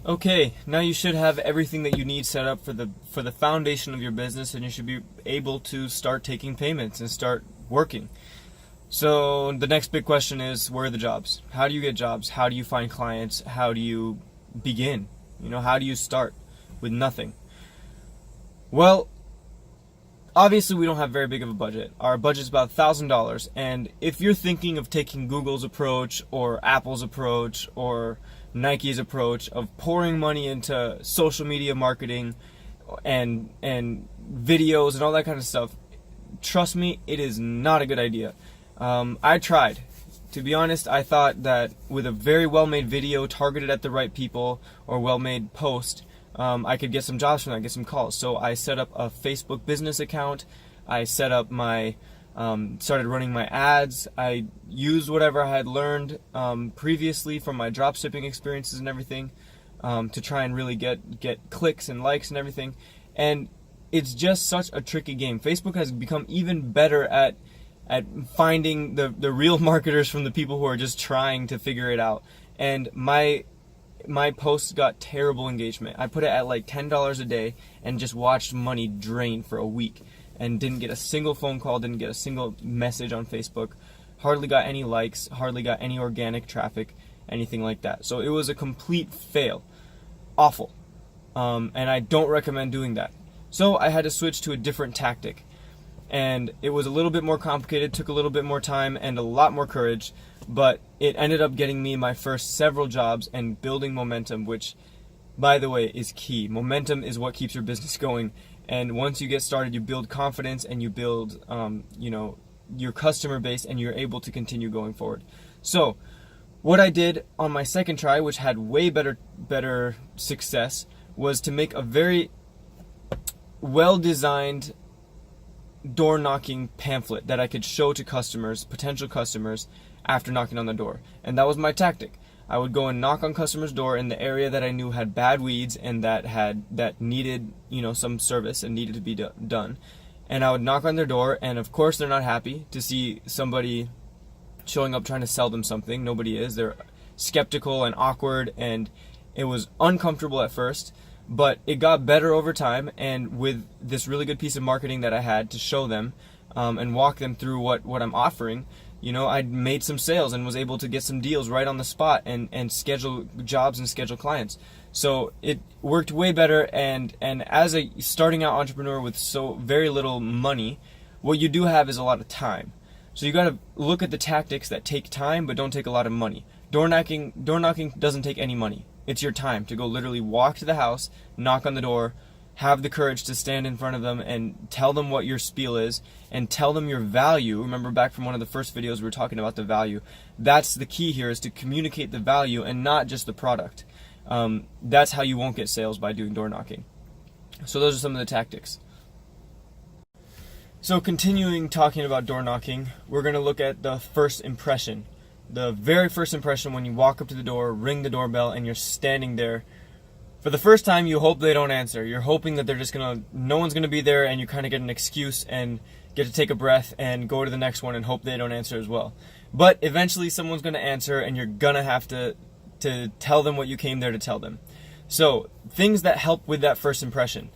Okay, now you should have everything that you need set up for the foundation of your business, and you should be able to start taking payments and start working. So the next big question is, where are the jobs? How do you get jobs? How do you find clients? How do you begin? How do you start with nothing? Well, obviously we don't have very big of a budget. Our budget's about $1,000, and if you're thinking of taking Google's approach or Apple's approach or Nike's approach of pouring money into social media marketing and videos and all that kind of stuff, trust me, it is not a good idea. I tried. To be honest, I thought that with a very well-made video targeted at the right people or well-made post, I could get some jobs from that, get some calls. So I set up a Facebook business account. I set up started running my ads. I used whatever I had learned previously from my dropshipping experiences and everything to try and really get clicks and likes and everything. And it's just such a tricky game. Facebook has become even better at finding the real marketers from the people who are just trying to figure it out. And my posts got terrible engagement. I put it at like $10 a day and just watched money drain for a week and didn't get a single phone call, didn't get a single message on Facebook, hardly got any likes, hardly got any organic traffic, anything like that. So it was a complete fail. Awful. And I don't recommend doing that. So I had to switch to a different tactic. And it was a little bit more complicated, took a little bit more time and a lot more courage, but it ended up getting me my first several jobs and building momentum, which, by the way, is key. Momentum is what keeps your business going. And once you get started, you build confidence and you build, your customer base, and you're able to continue going forward. So what I did on my second try, which had way better success, was to make a very well-designed door knocking pamphlet that I could show to customers, potential customers, after knocking on the door. And that was my tactic. I would go and knock on customers' door in the area that I knew had bad weeds and that needed, some service and needed to be done. And I would knock on their door, and of course they're not happy to see somebody showing up trying to sell them something. Nobody is. They're skeptical and awkward, and it was uncomfortable at first. But it got better over time, and with this really good piece of marketing that I had to show them and walk them through what I'm offering, I made some sales and was able to get some deals right on the spot and schedule jobs and schedule clients. So it worked way better, and as a starting out entrepreneur with so very little money, what you do have is a lot of time. So you got to look at the tactics that take time but don't take a lot of money. Door knocking doesn't take any money. It's your time to go literally walk to the house, knock on the door, have the courage to stand in front of them and tell them what your spiel is and tell them your value. Remember back from one of the first videos we were talking about the value. That's the key here, is to communicate the value and not just the product. That's how you won't get sales, by doing door knocking. So those are some of the tactics. So continuing talking about door knocking, we're going to look at the first impression. The very first impression when you walk up to the door, ring the doorbell, and you're standing there. For the first time, you hope they don't answer. You're hoping that no one's gonna be there, and you kind of get an excuse and get to take a breath and go to the next one and hope they don't answer as well. But eventually someone's gonna answer, and you're gonna have to tell them what you came there to tell them. So things that help with that first impression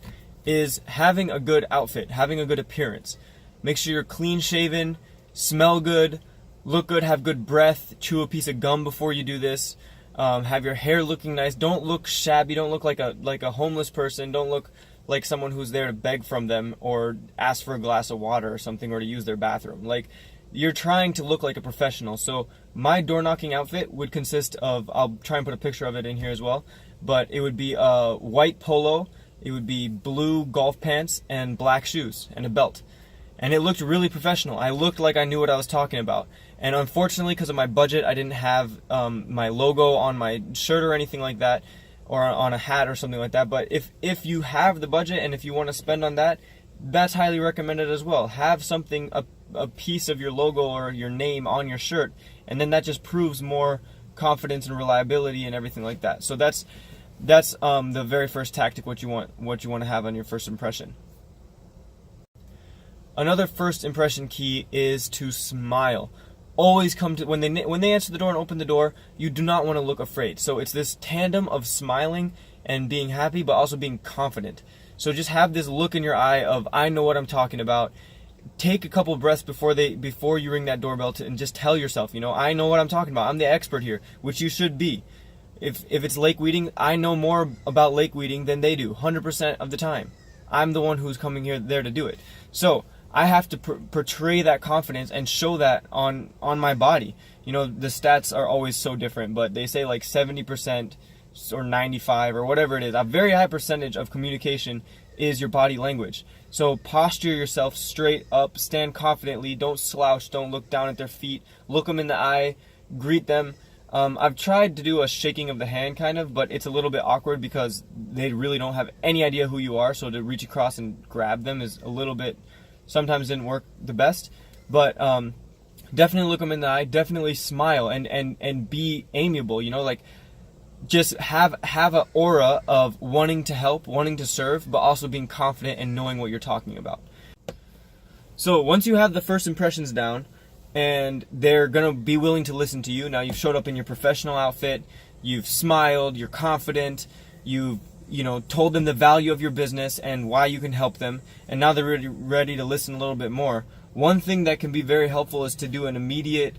is having a good outfit, having a good appearance. Make sure you're clean shaven, smell good, look good, have good breath, chew a piece of gum before you do this. Have your hair looking nice. Don't look shabby. Don't look like a homeless person. Don't look like someone who's there to beg from them or ask for a glass of water or something, or to use their bathroom. Like, you're trying to look like a professional. So my door knocking outfit would consist of, I'll try and put a picture of it in here as well, but it would be a white polo, it would be blue golf pants and black shoes and a belt. And it looked really professional. I looked like I knew what I was talking about. And unfortunately, because of my budget, I didn't have my logo on my shirt or anything like that, or on a hat or something like that. But if you have the budget and if you want to spend on that, that's highly recommended as well. Have something, a piece of your logo or your name on your shirt, and then that just proves more confidence and reliability and everything like that. So that's the very first tactic, what you want to have on your first impression. Another first impression key is to smile. always come to, when they answer the door and open the door, you do not want to look afraid. So it's this tandem of smiling and being happy, but also being confident. So just have this look in your eye of, I know what I'm talking about. Take a couple of breaths before you ring that doorbell and just tell yourself, I know what I'm talking about. I'm the expert here, which you should be. If it's lake weeding, I know more about lake weeding than they do, 100% of the time. I'm the one who's coming there to do it. So I have to portray that confidence and show that on my body. The stats are always so different, but they say like 70% or 95 or whatever it is. A very high percentage of communication is your body language. So posture yourself straight up, stand confidently, don't slouch, don't look down at their feet, look them in the eye, greet them. I've tried to do a shaking of the hand kind of, but it's a little bit awkward because they really don't have any idea who you are, so to reach across and grab them is a little bit, sometimes didn't work the best. But definitely look them in the eye, definitely smile and be amiable, just have an aura of wanting to help, wanting to serve, but also being confident and knowing what you're talking about. So once you have the first impressions down, and they're going to be willing to listen to you. Now you've showed up in your professional outfit, you've smiled, you're confident, you've told them the value of your business and why you can help them, and now they're ready to listen a little bit more. One thing that can be very helpful is to do an immediate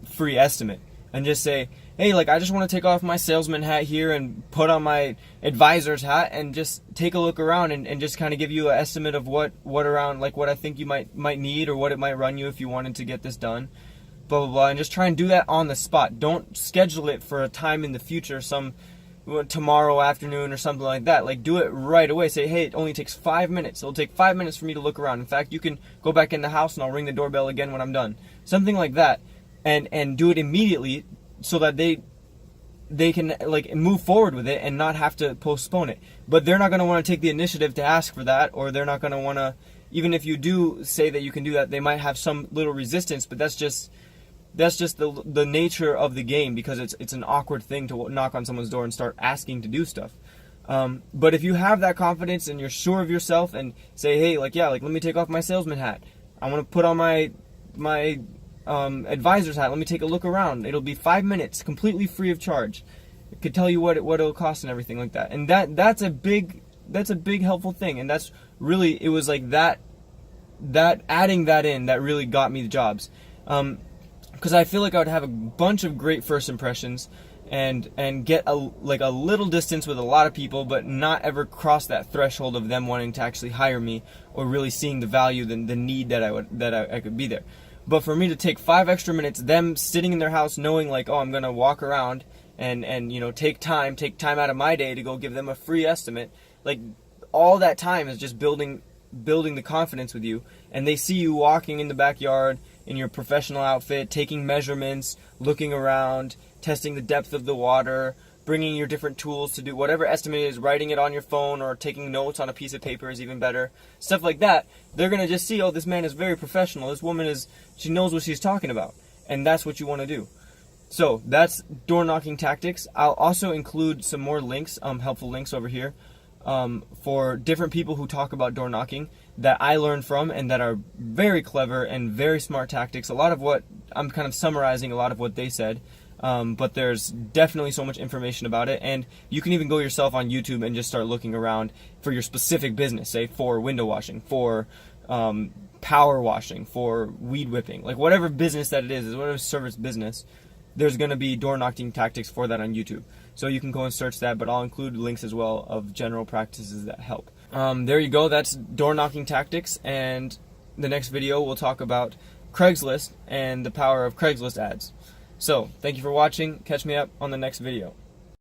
free estimate and just say, hey, I just want to take off my salesman hat here and put on my advisor's hat and just take a look around and just kind of give you an estimate of what around, what I think you might need or what it might run you if you wanted to get this done, blah, blah, blah, and just try and do that on the spot. Don't schedule it for a time in the future, tomorrow afternoon or something like that. Do it right away. Say, hey, it only takes 5 minutes. It'll take 5 minutes for me to look around. In fact, you can go back in the house and I'll ring the doorbell again when I'm done. Something like that, and do it immediately, so that they can move forward with it and not have to postpone it. But they're not going to want to take the initiative to ask for that, or they're not going to want to, even if you do say that you can do that, they might have some little resistance, but that's just the nature of the game, because it's an awkward thing to knock on someone's door and start asking to do stuff. But if you have that confidence and you're sure of yourself and say, hey, let me take off my salesman hat. I want to put on my advisor's hat. Let me take a look around. It'll be 5 minutes, completely free of charge. It could tell you what it'll cost and everything like that. And that's a big helpful thing. And that's really, it was that adding that in that really got me the jobs. Because I feel like I would have a bunch of great first impressions and get a little distance with a lot of people, but not ever cross that threshold of them wanting to actually hire me or really seeing the value, the need that I could be there. But for me to take 5 extra minutes, them sitting in their house knowing I'm going to walk around and take time out of my day to go give them a free estimate, all that time is just building the confidence with you. And they see you walking in the backyard in your professional outfit, taking measurements, looking around, testing the depth of the water, bringing your different tools to do whatever estimate is, writing it on your phone or taking notes on a piece of paper is even better. Stuff like that. They're going to just see, oh, this man is very professional. This woman she knows what she's talking about. And that's what you want to do. So that's door knocking tactics. I'll also include some more links, helpful links over here, for different people who talk about door knocking that I learned from and that are very clever and very smart tactics. A lot of what I'm kind of summarizing, a lot of what they said. But there's definitely so much information about it, and you can even go yourself on YouTube and just start looking around for your specific business, say for window washing, for power washing, for weed whipping, whatever business that it is, whatever service business, there's going to be door knocking tactics for that on YouTube. So you can go and search that, but I'll include links as well of general practices that help. There you go, that's door knocking tactics, and the next video we'll talk about Craigslist and the power of Craigslist ads. So, thank you for watching. Catch me up on the next video.